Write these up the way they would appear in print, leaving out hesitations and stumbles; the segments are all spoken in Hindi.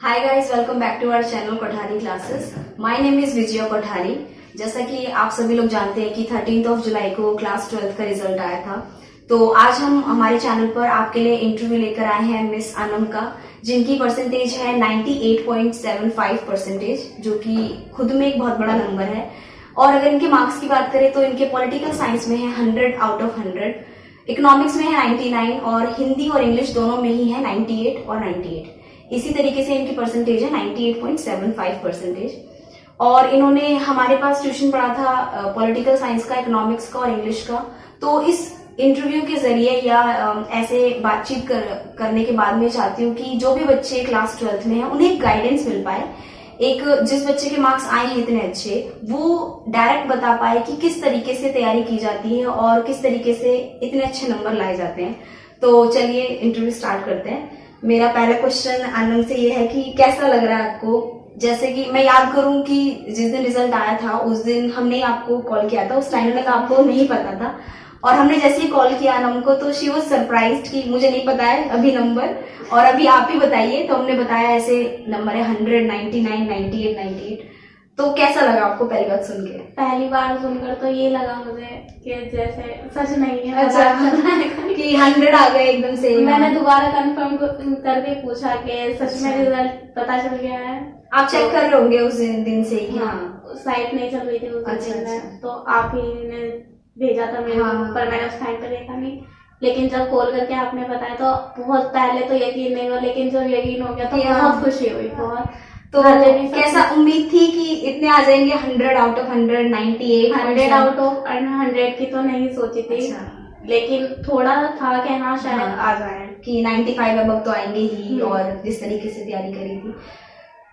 Hi guys, welcome back to our channel Kothari classes. My name is Vijaya Kothari. जैसा कि आप सभी लोग जानते हैं कि 13 जुलाई को क्लास 12 का रिजल्ट आया था, तो आज हम हमारे चैनल पर आपके लिए इंटरव्यू लेकर आए हैं मिस अनम का, जिनकी परसेंटेज है 98.75 परसेंटेज, जो कि खुद में एक बहुत बड़ा नंबर है। और अगर इनके मार्क्स की बात करें तो इनके पॉलिटिकल साइंस में है 100 आउट ऑफ 100, इकोनॉमिक्स में है 99 और हिंदी और इंग्लिश दोनों में ही है 98 और 98। इसी तरीके से इनकी परसेंटेज है 98.75 परसेंटेज। और इन्होंने हमारे पास ट्यूशन पढ़ा था पॉलिटिकल साइंस का, इकोनॉमिक्स का और इंग्लिश का। तो इस इंटरव्यू के जरिए या ऐसे बातचीत करने के बाद में चाहती हूँ कि जो भी बच्चे क्लास 12th में हैं उन्हें गाइडेंस मिल पाए। एक जिस बच्चे के मार्क्स आए हैं इतने अच्छे, वो डायरेक्ट बता पाए कि किस तरीके से तैयारी की जाती है और किस तरीके से इतने अच्छे नंबर लाए जाते हैं। तो चलिए इंटरव्यू स्टार्ट करते हैं। मेरा पहला क्वेश्चन आनंद से ये है कि कैसा लग रहा है आपको? जैसे कि मैं याद करूं कि जिस दिन रिजल्ट आया था उस दिन हमने आपको कॉल किया था, उस टाइम तक आपको नहीं पता था, और हमने जैसे ही कॉल किया अनम को तो शी वाज सरप्राइज्ड कि मुझे नहीं पता है अभी नंबर, और अभी आप ही बताइए। तो हमने बताया ऐसे नंबर है 100, 99, 98, 98। तो कैसा लगा आपको पहली बात सुन के? पहली बार सुनकर तो ये लगा मुझे कि जैसे सच नहीं है। अच्छा कि 100 आ गए एकदम से। मैंने दोबारा कंफर्म करके पूछा कि सच में रिजल्ट पता चल गया है। आप चेक कर रहे होंगे उस दिन से ही? हाँ, साइट नहीं चल रही थी उस दिन में, अच्छा। तो आप ही ने भेजा था मेरे को, पर मैंने उस टाइम पे देखा नहीं। लेकिन जब कॉल करके आपने बताया तो बहुत पहले तो यकीन नहीं हुआ, लेकिन जब यकीन हो गया तो बहुत खुशी हुई, बहुत। तो कैसा उम्मीद थी कि इतने आ जाएंगे? 100 आउट ऑफ 100, 98, 100 आउट ऑफ 100 की तो नहीं सोची थी। अच्छा। लेकिन थोड़ा था कि हाँ शायद आ जाए, कि 95 अब तो आएंगे ही, और जिस तरीके से तैयारी करी थी।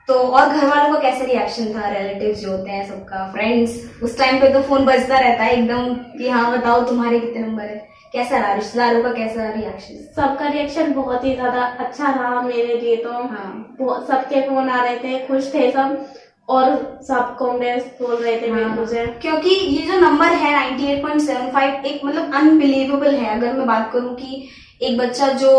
तो और घर वालों का कैसा रिएक्शन था? रिलेटिव्स जो होते हैं सबका, फ्रेंड्स, उस टाइम पे तो फोन बजता रहता है एकदम कि हाँ बताओ तुम्हारे कितने नंबर है। कैसा रहा? रिश्तेदारों का कैसा रिएक्शन? सबका रिएक्शन बहुत ही ज्यादा अच्छा रहा मेरे लिए तो। हाँ। सबके फोन आ रहे थे, खुश थे सब, और सब कांग्रेस बोल रहे थे मुझे। क्योंकि ये जो नंबर है 98.75 एक मतलब अनबिलीवेबल है। अगर मैं बात करूं कि एक बच्चा जो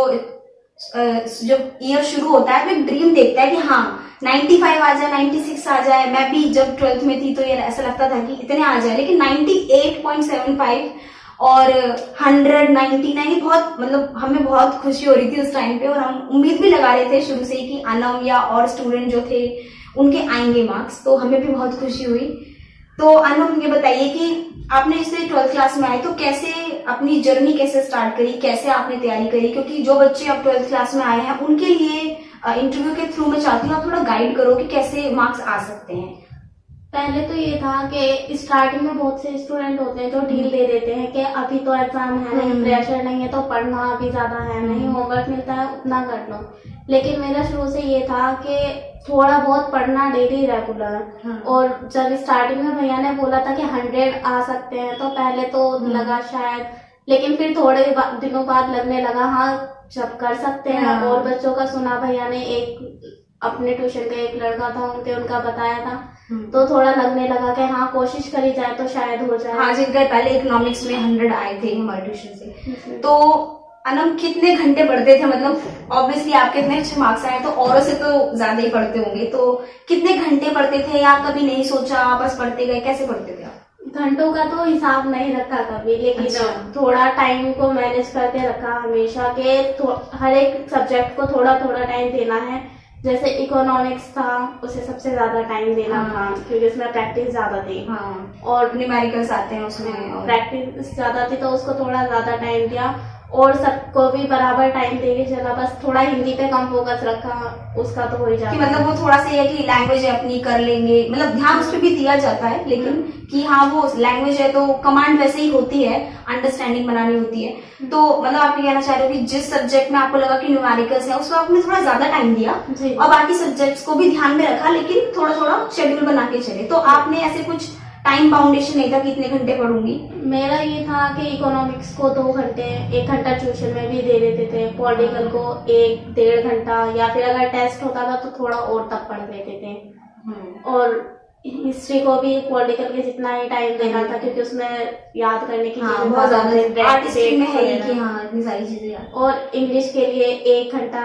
ईयर शुरू होता है तो एक ड्रीम देखता है कि हाँ 95 आ जाए, 96 आ जाए। मैं भी जब 12th में थी तो ये ऐसा लगता था कि इतने आ जाए, लेकिन 98.75 और 100, 99 बहुत मतलब हमें बहुत खुशी हो रही थी उस टाइम पे, और हम उम्मीद भी लगा रहे थे शुरू से ही कि अनम या और स्टूडेंट जो थे उनके आएंगे मार्क्स, तो हमें भी बहुत खुशी हुई। तो अनम ये बताइए कि आपने जैसे 12th क्लास में आए तो कैसे अपनी जर्नी कैसे स्टार्ट करी, कैसे आपने तैयारी करी? क्योंकि जो बच्चे अब 12th क्लास में आए हैं उनके लिए इंटरव्यू के थ्रू मैं चाहती हूँ आप थोड़ा गाइड करो कि कैसे मार्क्स आ सकते हैं। पहले तो ये था कि स्टार्टिंग में बहुत से स्टूडेंट होते हैं जो ढील दे देते हैं कि अभी तो एग्जाम है नहीं, प्रेशर नहीं है तो पढ़ना अभी ज्यादा है नहीं, होमवर्क मिलता है उतना कर लो। लेकिन मेरा शुरू से ये था कि थोड़ा बहुत पढ़ना डेली रेगुलर। और जब स्टार्टिंग में भैया ने बोला था कि 100 आ सकते हैं तो पहले तो लगा शायद, लेकिन फिर थोड़े दिनों बाद लगने लगा हाँ जब कर सकते हैं। और बच्चों का सुना भैया ने, एक अपने ट्यूशन का एक लड़का था उनका बताया था, तो थोड़ा लगने लगा कि हाँ कोशिश करी जाए तो शायद हो जाए। हाँ, जिनका पहले इकोनॉमिक्स में 100 आए थे हमारे ट्यूशन से। तो अनम कितने घंटे पढ़ते थे? मतलब ऑब्वियसली आपके इतने अच्छे मार्क्स आए तो औरों से तो ज्यादा ही पढ़ते होंगे, तो कितने घंटे पढ़ते थे या कभी नहीं सोचा बस पढ़ते गए? कैसे पढ़ते थे आप? घंटों का तो हिसाब नहीं रखा कभी, लेकिन थोड़ा टाइम को मैनेज करके रखा हमेशा के हर एक सब्जेक्ट को थोड़ा थोड़ा टाइम देना है। जैसे इकोनॉमिक्स था उसे सबसे ज्यादा टाइम देना था, क्योंकि उसमें प्रैक्टिस ज्यादा थी। और न्यूमेरिकल्स आते हैं उसमें, प्रैक्टिस ज्यादा थी तो उसको थोड़ा ज्यादा टाइम दिया, और सबको भी बराबर टाइम देके चला। बस थोड़ा हिंदी पे कम फोकस रखा, उसका तो हो ही जाता है। मतलब वो थोड़ा सा है कि लैंग्वेज अपनी कर लेंगे, मतलब ध्यान उस पर भी दिया जाता है, लेकिन कि हाँ वो लैंग्वेज है तो कमांड वैसे ही होती है, अंडरस्टैंडिंग बनानी होती है। तो मतलब आप ये कहना चाह रहे हो कि जिस सब्जेक्ट में आपको लगा कि न्यूमेरिकल्स है उसमें आपने थोड़ा ज्यादा टाइम दिया और बाकी सब्जेक्ट्स को भी ध्यान में रखा, लेकिन थोड़ा थोड़ा शेड्यूल बना के चले। तो आपने ऐसे कुछ टाइम बाउंडेशन नहीं था कि इतने घंटे पढ़ूंगी? मेरा ये था कि इकोनॉमिक्स को 2 घंटे, 1 घंटा ट्यूशन में भी दे देते थे, पॉलिटिकल को 1-1.5 घंटा, या फिर अगर टेस्ट होता था तो थोड़ा और तक पढ़ लेते थे। और हिस्ट्री को भी पॉलिटिकल के जितना ही टाइम देना था, क्योंकि उसमें याद करने की चीजें बहुत ज्यादा में है कि हाँ इतनी सारी चीजें। और इंग्लिश के लिए 1 घंटा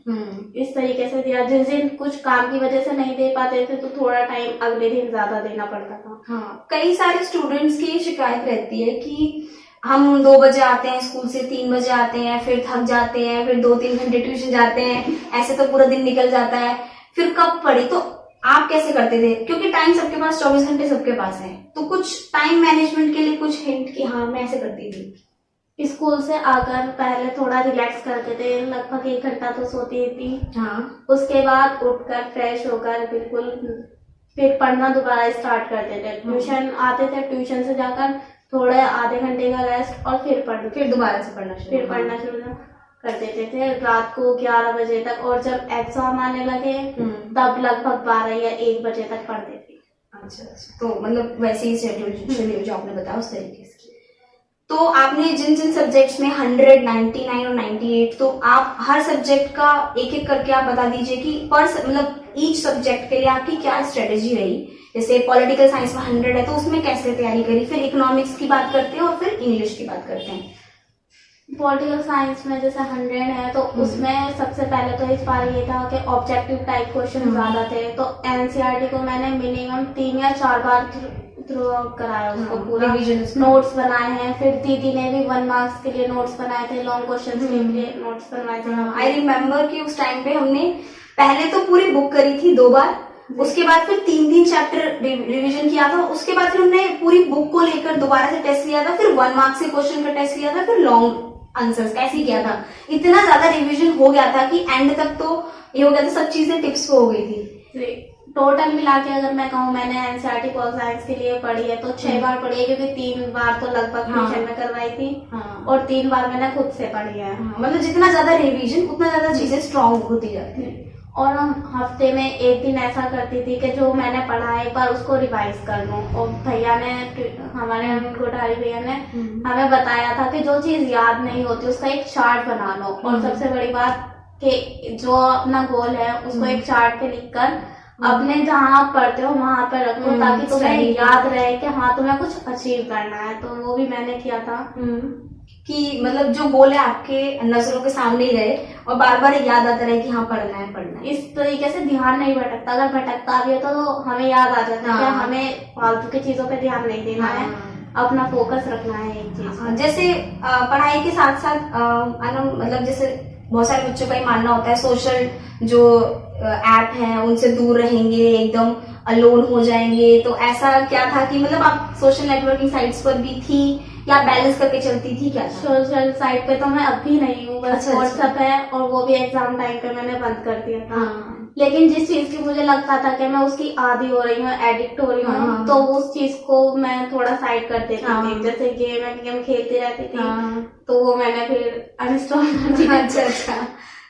इस तरीके से दिया। जिस दिन कुछ काम की वजह से नहीं दे पाते थे तो थोड़ा टाइम अगले दिन ज्यादा देना पड़ता था। हाँ, कई सारे स्टूडेंट्स की शिकायत रहती है कि हम 2 बजे आते हैं स्कूल से, 3 बजे आते हैं, फिर थक जाते हैं, फिर 2-3 घंटे ट्यूशन जाते हैं, ऐसे तो पूरा दिन निकल जाता है, फिर कब पढ़े। तो आप कैसे करते थे? क्योंकि टाइम सबके पास 24 घंटे सबके पास है, तो कुछ टाइम मैनेजमेंट के लिए कुछ हिंट कि हाँ मैं ऐसे करती थी। स्कूल से आकर पहले थोड़ा रिलैक्स करते थे, लगभग 1 घंटा तो सोती थी। हाँ, उसके बाद उठकर फ्रेश होकर बिल्कुल फिर पढ़ना दोबारा स्टार्ट करते थे। ट्यूशन आते थे, ट्यूशन से जाकर थोड़े आधे घंटे का रेस्ट और फिर दोबारा से पढ़ना शुरू कर देते थे रात को 11 बजे तक। और जब एग्जाम आने लगे तब लगभग 12 या 1 बजे तक पढ़ते थे। अच्छा, तो मतलब वैसे ही शेड्यूल जो आपने बताया उस तरीके से। तो आपने जिन जिन सब्जेक्ट्स में 100, 99 और 98, तो आप हर सब्जेक्ट का एक एक करके आप बता दीजिए कि मतलब ईच सब्जेक्ट के लिए आपकी क्या स्ट्रेटेजी रही। जैसे पॉलिटिकल साइंस में 100 है तो उसमें कैसे तैयारी करी, फिर इकोनॉमिक्स की बात करते हैं और फिर इंग्लिश की बात करते हैं। पॉलिटिकल साइंस में जैसे 100 है तो उसमें सबसे पहले तो इस बार ये था कि ऑब्जेक्टिव टाइप क्वेश्चन ज्यादा थे, तो एनसीईआरटी को मैंने मिनिमम 3 या 4 बार थ्रू कराया, उसको पूरा नोट्स बनाए हैं। फिर दीदी ने भी 1 मार्क्स के लिए नोट्स बनाए थे, लॉन्ग क्वेश्चन के लिए नोट्स बनवाए थे। आई रिमेम्बर कि उस टाइम पे हमने पहले तो पूरी बुक करी थी 2 बार, उसके बाद फिर 3 चैप्टर रिवीजन किया था, उसके बाद फिर हमने पूरी बुक को लेकर दोबारा से टेस्ट लिया था, फिर 1 मार्क्स के क्वेश्चन का टेस्ट लिया था, फिर लॉन्ग आंसर्स ऐसे ही किया था। इतना ज्यादा रिवीजन हो गया था कि एंड तक तो ये हो गया था, सब चीजें टिप्स हो गई थी। टोटल मिला के अगर मैं कहूँ मैंने एनसीईआरटी पॉल साइंस के लिए पढ़ी है तो 6 बार पढ़ी है, क्योंकि 3 बार तो लगभग ट्यूशन में करवाई थी और 3 बार मैंने खुद से पढ़ी है। मतलब जितना ज्यादा रिवीजन उतना ज्यादा चीजें स्ट्रॉन्ग होती जाती है। और हम हफ्ते में 1 दिन ऐसा करती थी कि जो मैंने पढ़ा है एक बार उसको रिवाइज कर लूं। और भैया ने, हमारे अमित कोठारी भैया ने हमें बताया था कि जो चीज याद नहीं होती उसका एक चार्ट बना लो। और सबसे बड़ी बात कि जो अपना गोल है उसको एक चार्ट पे लिखकर अपने जहाँ आप पढ़ते हो वहां पर रखो, ताकि तुम्हें याद रहे कि हाँ तुम्हें कुछ अचीव करना है। तो वो भी मैंने किया था कि मतलब जो गोल है आपके नजरों के सामने ही रहे और बार बार याद आता रहे कि हाँ पढ़ना है। इस तरीके से ध्यान नहीं भटकता। अगर भटकता भी है तो हमें याद आ जाता है कि हमें फालतू की चीजों पे ध्यान नहीं देना है, अपना फोकस रखना है एक चीज। जैसे पढ़ाई के साथ साथ मतलब जैसे बहुत सारे बच्चों का ही मानना होता है सोशल जो ऐप है उनसे दूर रहेंगे, एकदम अलोन हो जाएंगे। तो ऐसा क्या था कि मतलब आप सोशल नेटवर्किंग साइट्स पर भी थी या बैलेंस करके चलती थी? क्या सोशल साइट पे तो मैं अब भी नहीं हूँ, बस व्हाट्सएप है और वो भी एग्जाम टाइम पे मैंने बंद कर दिया था। लेकिन जिस चीज की मुझे लगता था कि मैं उसकी आदी हो रही हूँ, एडिक्ट हो रही हूँ, तो उस चीज को मैं थोड़ा साइड कर देती थी। जैसे गेम खेलती रहती थी तो वो मैंने फिर अनइंस्टॉल कर दिया। अच्छा,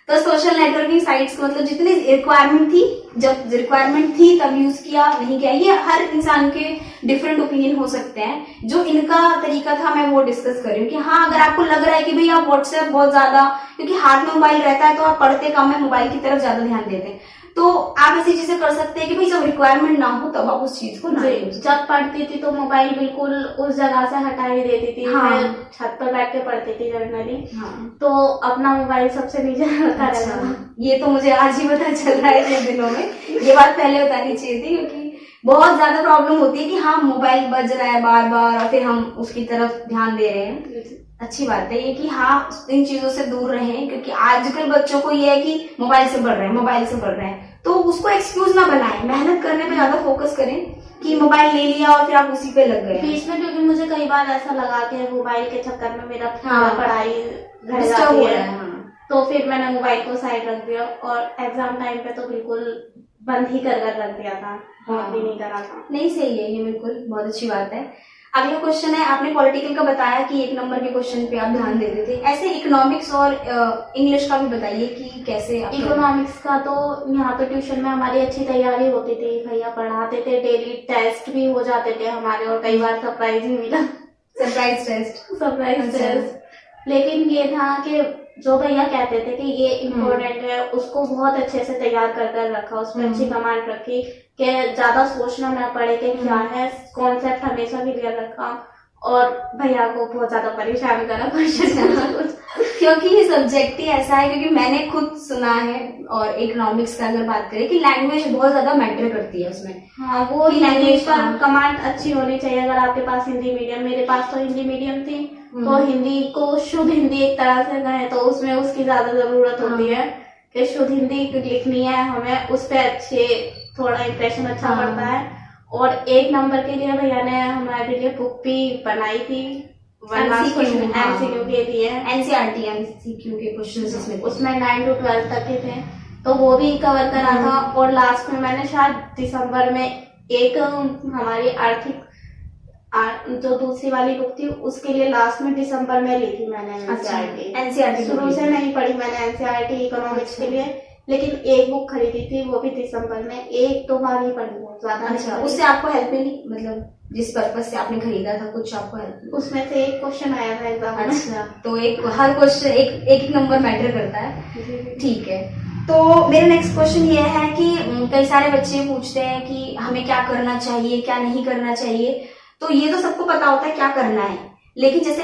तो सोशल नेटवर्किंग साइट्स को मतलब जितनी रिक्वायरमेंट थी, जब रिक्वायरमेंट थी तब यूज किया, नहीं किया, ये हर इंसान के डिफरेंट ओपिनियन हो सकते हैं। जो इनका तरीका था मैं वो डिस्कस कर रही हूँ कि हाँ अगर आपको लग रहा है कि भाई आप व्हाट्सएप बहुत ज्यादा, क्योंकि हाथ में मोबाइल रहता है तो आप पढ़ते कम है, मोबाइल की तरफ ज्यादा ध्यान देते हैं, तो आप ऐसी चीजें कर सकते हैं कि भाई जब रिक्वायरमेंट ना हो तब आप उस चीज को ना यूज। जब पढ़ती थी तो मोबाइल बिल्कुल उस जगह से हटा ही देती थी। मैं छत पर बैठ के पढ़ती थी जनरली, तो अपना मोबाइल सबसे नीचे रखा रहता था। ये तो मुझे आज ही पता चल रहा है इन दिनों में, ये बात पहले बतानी चाहिए थी, क्योंकि बहुत ज्यादा प्रॉब्लम होती है कि हाँ मोबाइल बज रहा है बार बार और फिर हम उसकी तरफ ध्यान दे रहे हैं। अच्छी बात है ये कि हाँ इन चीजों से दूर रहें, क्योंकि आजकल बच्चों को ये है कि मोबाइल से पढ़ रहे हैं, तो उसको एक्सक्यूज ना बनाएं, मेहनत करने पे ज्यादा फोकस करें कि मोबाइल ले लिया और फिर आप उसी पे लग गए बीच में। क्योंकि मुझे कई बार ऐसा लगा कि मोबाइल के चक्कर में मेरा पढ़ाई घट जाती है, तो फिर मैंने मोबाइल को साइड रख दिया और एग्जाम टाइम पे तो बिल्कुल बंद ही कर रख दिया था, भी नहीं करा था। नहीं सही है ये, बिल्कुल बहुत अच्छी बात है। अगला क्वेश्चन है, आपने पॉलिटिकल का बताया कि 1 नंबर के क्वेश्चन पे आप ध्यान देते थे, ऐसे इकोनॉमिक्स और इंग्लिश का भी बताइए कि कैसे। इकोनॉमिक्स का तो यहाँ पे ट्यूशन में हमारी अच्छी तैयारी होती थी, भैया पढ़ाते थे, डेली टेस्ट भी हो जाते थे हमारे, और कई बार सरप्राइज भी मिला। Surprise test. लेकिन ये था कि जो भैया कहते थे कि ये इम्पोर्टेंट है उसको बहुत अच्छे से तैयार कर रखा, उस पर अच्छी कमांड रखी कि ज्यादा सोचना ना पड़े कि क्या है, कॉन्सेप्ट हमेशा क्लियर रखा। और भैया को बहुत ज्यादा परेशान करा क्वेश्चन। क्योंकि ये सब्जेक्ट ही ऐसा है, क्योंकि मैंने खुद सुना है, और इकोनॉमिक्स का अगर बात करें कि लैंग्वेज बहुत ज्यादा मैटर करती है उसमें। हाँ, वो कि लैंग्वेज पर हाँ। कमांड अच्छी होनी चाहिए। अगर आपके पास हिंदी मीडियम, मेरे पास तो हिंदी मीडियम थी, तो हिंदी को शुद्ध हिंदी एक तरह से कहें तो उसमें उसकी ज्यादा जरूरत होती है कि शुद्ध हिंदी लिखनी है हमें, उस पर अच्छे थोड़ा इंप्रेशन अच्छा पड़ता है। और 1 नंबर के लिए भैया ने हमारे लिए बुक भी बनाई थी, MCQ के लिए, NCERT MCQ के क्वेश्चन उसमें 9 to 12 तक के थे, तो वो भी कवर करा था। और लास्ट में मैंने शायद दिसंबर में एक हमारी आर्थिक जो दूसरी वाली बुक थी उसके लिए लास्ट में दिसंबर में ली थी मैंने NCERT। शुरू से नहीं पढ़ी मैंने NCERT इकोनॉमिक्स के लिए, लेकिन एक बुक खरीदी थी, वो भी दिसंबर में 1-2 बार ही पढ़ी, बहुत ज्यादा। अच्छा, उससे आपको हेल्प मिली? मतलब जिस पर्पज से आपने खरीदा था कुछ आपको हेल्प? उसमें से एक क्वेश्चन आया था एग्जाम में। अच्छा, तो एक हर क्वेश्चन एक नंबर मैटर करता है। ठीक है, तो मेरा नेक्स्ट क्वेश्चन ये है कि कई सारे बच्चे पूछते हैं कि हमें क्या करना चाहिए, क्या नहीं करना चाहिए। तो ये तो सबको पता होता है क्या करना है, लेकिन जैसे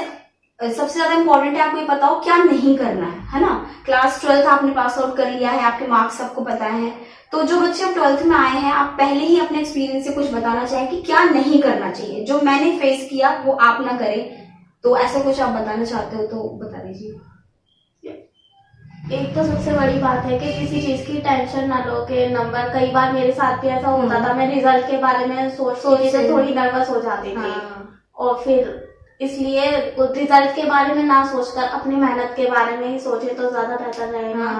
सबसे ज्यादा इम्पोर्टेंट है आपको ये पता हो क्या नहीं करना है ना। क्लास 12 आपने पास आउट कर लिया है, आपके मार्क्स सबको पता है, तो जो बच्चे अब 12th में आए हैं, आप पहले ही अपने एक्सपीरियंस से कुछ बताना चाहें कि क्या नहीं करना चाहिए, जो मैंने फेस किया वो आप ना करें। तो ऐसा कुछ आप बताना चाहते हो तो बता दीजिए। एक तो सबसे बड़ी बात है कि किसी चीज की टेंशन ना लो कि नंबर, कई बार मेरे साथ भी ऐसा होता था, मैं रिजल्ट के बारे में सोच के थोड़ी नर्वस हो जाती थी। और फिर इसलिए रिजल्ट के बारे में ना सोचकर अपनी मेहनत के बारे में ही सोचे तो ज्यादा बेहतर रहेगा।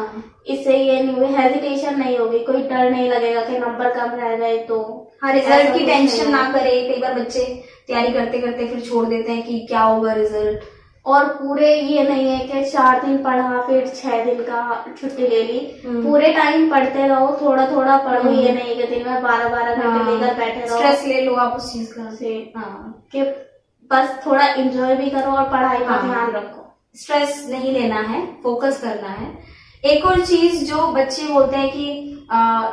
इससे ये नहीं, हेजिटेशन नहीं होगी, कोई डर नहीं लगेगा कि नंबर कम रह गए तो। हाँ, रिजल्ट की टेंशन ना करे। कई बार बच्चे तैयारी करते करते फिर छोड़ देते हैं कि क्या होगा रिजल्ट। और पूरे ये नहीं है कि 4 दिन पढ़ा फिर 6 दिन का छुट्टी ले ली, पूरे टाइम पढ़ते रहो, थोड़ा थोड़ा पढ़ो। ये नहीं कि दिन में 12-12 घंटे लेकर बैठे रहो, स्ट्रेस ले लो आप उस चीज का से। कि बस थोड़ा एंजॉय भी करो और पढ़ाई पर ध्यान रखो। स्ट्रेस नहीं लेना है, फोकस करना है। एक और चीज जो बच्चे बोलते हैं कि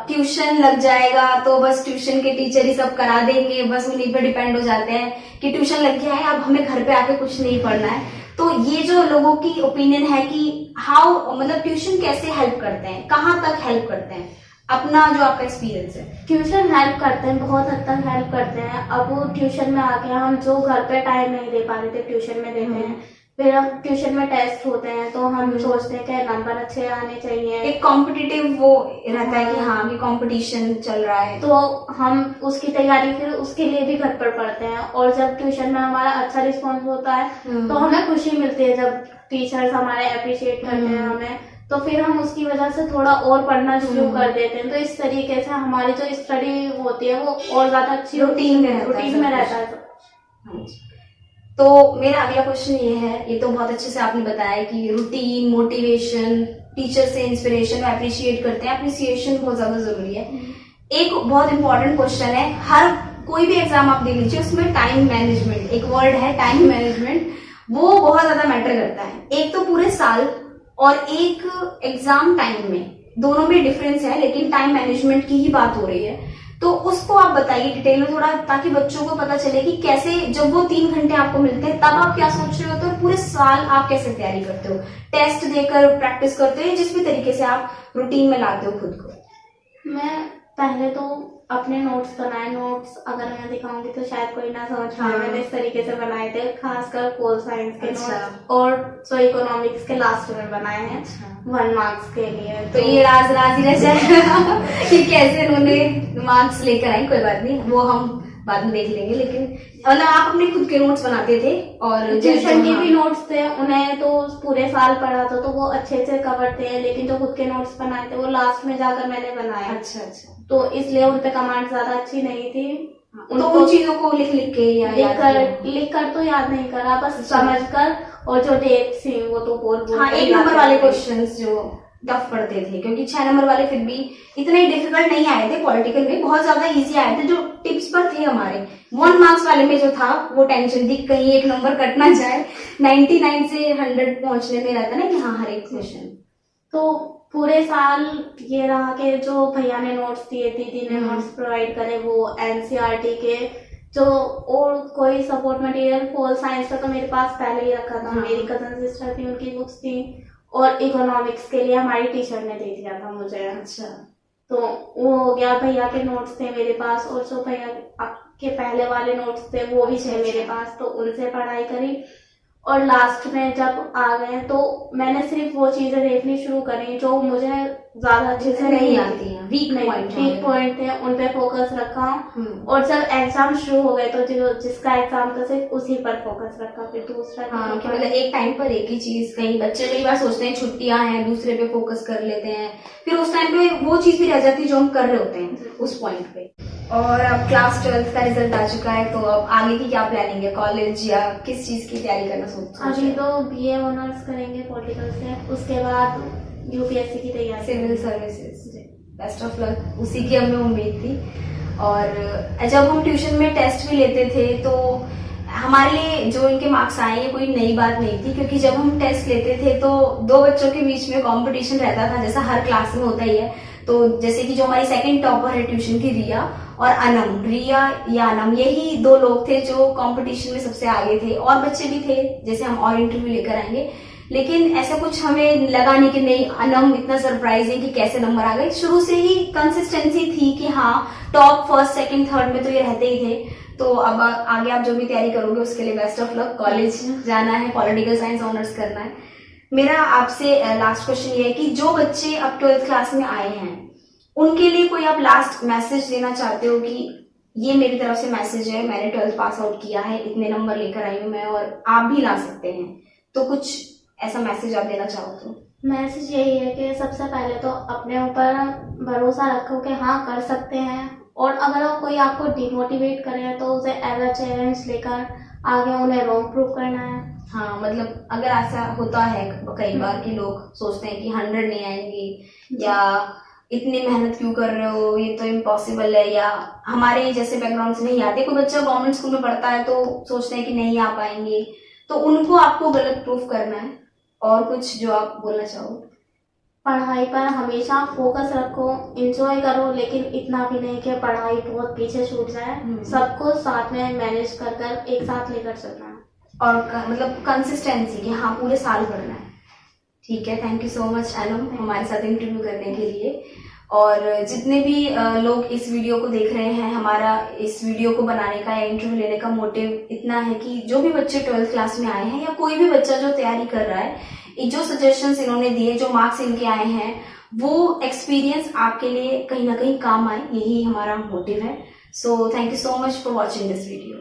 ट्यूशन लग जाएगा तो बस ट्यूशन के टीचर ही सब करा देंगे, बस उन्हीं पे डिपेंड हो जाते हैं कि ट्यूशन लग गया है अब हमें घर पे आके कुछ नहीं पढ़ना है। तो ये जो लोगों की ओपिनियन है कि हाउ, मतलब ट्यूशन कैसे हेल्प करते हैं, कहाँ तक हेल्प करते हैं, अपना जो आपका एक्सपीरियंस है। ट्यूशन हेल्प करते हैं, बहुत हद तक हेल्प करते हैं। अब वो ट्यूशन में आके हम जो घर पे टाइम नहीं दे पा रहे थे ट्यूशन में देते हैं। फिर अब ट्यूशन में टेस्ट होते हैं तो हम सोचते हैं कि नंबर अच्छे आने चाहिए, एक कॉम्पिटिटिव वो रहता है कि हाँ कि कंपटीशन चल रहा है, तो हम उसकी तैयारी फिर उसके लिए भी घर पर पढ़ते हैं। और जब ट्यूशन में हमारा अच्छा रिस्पॉन्स होता है तो हमें खुशी मिलती है, जब टीचर्स हमारे अप्रिशिएट करते हैं हमें, तो फिर हम उसकी वजह से थोड़ा और पढ़ना शुरू कर देते हैं। तो इस तरीके से हमारी जो स्टडी होती है वो और ज्यादा अच्छी रूटीन में रहता है। तो मेरा अगला क्वेश्चन ये है, ये तो बहुत अच्छे से आपने बताया कि रूटीन, मोटिवेशन, टीचर से इंस्पिरेशन अप्रिशिएट करते हैं, अप्रिसिएशन बहुत ज्यादा जरूरी है। एक बहुत इंपॉर्टेंट क्वेश्चन है, हर कोई भी एग्जाम आप दे लीजिए उसमें टाइम मैनेजमेंट, एक वर्ड है टाइम मैनेजमेंट, वो बहुत ज्यादा मैटर करता है। एक तो पूरे साल और एक एग्जाम टाइम में, दोनों में डिफरेंस है, लेकिन टाइम मैनेजमेंट की ही बात हो रही है। तो उसको आप बताइए डिटेल में थोड़ा, ताकि बच्चों को पता चले कि कैसे जब वो 3 घंटे आपको मिलते हैं तब आप क्या सोच रहे होते हो, पूरे साल आप कैसे तैयारी करते हो, टेस्ट देकर प्रैक्टिस करते हो, जिस भी तरीके से आप रूटीन में लाते हो खुद को। मैं पहले तो अपने नोट्स बनाए, नोट्स अगर मैं दिखाऊंगी तो शायद कोई ना समझ पाए, मैंने इस तरीके से बनाए थे, खासकर पोल साइंस के नोट्स और सो इकोनॉमिक्स के लास्ट में बनाए हैं 1 मार्क्स के लिए। तो ये राज ही रह जाएगा कि कैसे उन्होंने मार्क्स लेकर आई, कोई बात नहीं, वो हम बाद में देख लेंगे। लेकिन मतलब आप अपने खुद के नोट्स बनाते थे और ट्यूशन के भी नोट्स थे, उन्हें तो पूरे साल पढ़ा था तो वो अच्छे से कवर थे, लेकिन जो खुद के नोट्स बनाए थे वो लास्ट में जाकर मैंने बनाए। अच्छा, तो इसलिए उन पे कमांड ज्यादा अच्छी नहीं थी। तो उन चीजों को लिख के या लिख कर तो याद नहीं करा, बस समझ कर, और जो डेट थी वो तो बोल। हाँ, 1 नंबर वाले क्वेश्चंस जो टफ पढ़ते थे, क्योंकि 6 नंबर वाले फिर भी इतने डिफिकल्ट नहीं आए थे, पॉलिटिकल में बहुत ज्यादा इजी आए थे, जो टिप्स पर थे हमारे। 1 मार्क्स वाले में जो था वो टेंशन थी कहीं 1 नंबर कट ना जाए, 99 से 100 पहुंचने में रहता ना कि हाँ हर एक क्वेश्चन। तो पूरे साल ये रहा कि जो भैया ने नोट्स दिए, दीदी ने नोट्स प्रोवाइड करे, वो एनसीईआरटी के जो और कोई सपोर्ट मटेरियल पोल साइंस का तो मेरे पास पहले ही रखा था। हाँ। मेरी कजन सिस्टर थी, उनकी बुक्स थी, और इकोनॉमिक्स के लिए हमारी टीचर ने दे दिया था मुझे। अच्छा। तो वो हो गया। भैया के नोट्स थे मेरे पास, और जो भैया के पहले वाले नोट्स थे वो भी थे मेरे पास, तो उनसे पढ़ाई करी। और लास्ट में जब आ गए तो मैंने सिर्फ वो चीजें देखनी शुरू करी जो मुझे ज्यादा अच्छे से नहीं आती हैं, वीक पॉइंट थे, उन पे फोकस रखा। और जब एग्जाम शुरू हो गए तो जिसका एग्जाम था सिर्फ उसी पर फोकस रखा। फिर दूसरा हाँ, कि मतलब एक टाइम पर एक ही चीज, कहीं बच्चे कई बार सोचते हैं छुट्टियां हैं दूसरे पे फोकस कर लेते हैं, फिर उस टाइम पे वो चीज भी रह जाती है जो हम कर रहे होते हैं उस पॉइंट पे। और अब क्लास 12 का रिजल्ट आ चुका है, तो अब आगे की क्या प्लानिंग है, कॉलेज या किस चीज की तैयारी करना सोच रहे हैं? अभी तो बीए ऑनर्स करेंगे पॉलिटिकल से, उसके बाद यूपीएससी की तैयारी, civil services. Best of luck, उसी की हमें उम्मीद थी। और जब हम ट्यूशन में टेस्ट भी लेते थे तो हमारे लिए जो इनके मार्क्स आए ये कोई नई बात नहीं थी, क्योंकि जब हम टेस्ट लेते थे तो दो बच्चों के बीच में कंपटीशन रहता था, जैसा हर क्लास में होता ही है। तो जैसे कि जो हमारी सेकंड टॉपर है ट्यूशन की, रिया और अनम, रिया या अनम, यही दो लोग थे जो कंपटीशन में सबसे आगे थे। और बच्चे भी थे, जैसे हम और इंटरव्यू लेकर आएंगे, लेकिन ऐसा कुछ हमें लगा नहीं कि नहीं अनम इतना सरप्राइज है कि कैसे नंबर आ गए। शुरू से ही कंसिस्टेंसी थी कि हाँ टॉप फर्स्ट सेकंड थर्ड में तो ये रहते ही थे। तो अब आगे आप जो भी तैयारी करोगे उसके लिए बेस्ट ऑफ लक। कॉलेज जाना है, पॉलिटिकल साइंस ऑनर्स करना है। मेरा आपसे लास्ट क्वेश्चन ये है कि जो बच्चे अब 12th क्लास में आए हैं उनके लिए कोई आप लास्ट मैसेज देना चाहते हो कि ये मेरी तरफ से मैसेज है, मैंने 12th पास आउट किया है, इतने नंबर लेकर आई हूँ मैं और आप भी ला सकते हैं, तो कुछ ऐसा मैसेज आप देना चाहो तो? मैसेज यही है कि सबसे पहले तो अपने ऊपर भरोसा रखो कि हाँ कर सकते हैं, और अगर कोई आपको डिमोटिवेट करे तो उसे एज अ चैलेंज लेकर आगे उन्हें रॉन्ग प्रूव करना है। हाँ, मतलब अगर ऐसा होता है कई बार कि लोग सोचते हैं कि 100 नहीं आएंगे, या इतनी मेहनत क्यों कर रहे हो, ये तो इम्पॉसिबल है, या हमारे जैसे बैकग्राउंड से नहीं आते, कोई बच्चा गवर्नमेंट स्कूल में पढ़ता है तो सोचते हैं कि नहीं आ पाएंगे, तो उनको आपको गलत प्रूफ करना है। और कुछ जो आप बोलना चाहो? पढ़ाई पर हमेशा फोकस रखो, एंजॉय करो, लेकिन इतना भी नहीं कि पढ़ाई बहुत पीछे छूट जाए। सबको साथ में मैनेज कर कर एक साथ लेकर चलना है, और मतलब कंसिस्टेंसी कि हाँ पूरे साल पढ़ना है। ठीक है, thank you so much annum हमारे साथ इंटरव्यू करने के लिए। और जितने भी लोग इस वीडियो को देख रहे हैं, हमारा इस वीडियो को बनाने का या इंटरव्यू लेने का मोटिव इतना है कि जो भी बच्चे 12th क्लास में आए हैं या कोई भी बच्चा जो तैयारी कर रहा है, जो सजेशंस इन्होंने दिए, जो मार्क्स इनके आए हैं, वो एक्सपीरियंस आपके लिए कहीं ना कहीं काम आए, यही हमारा मोटिव है। So thank you so much for watching this video.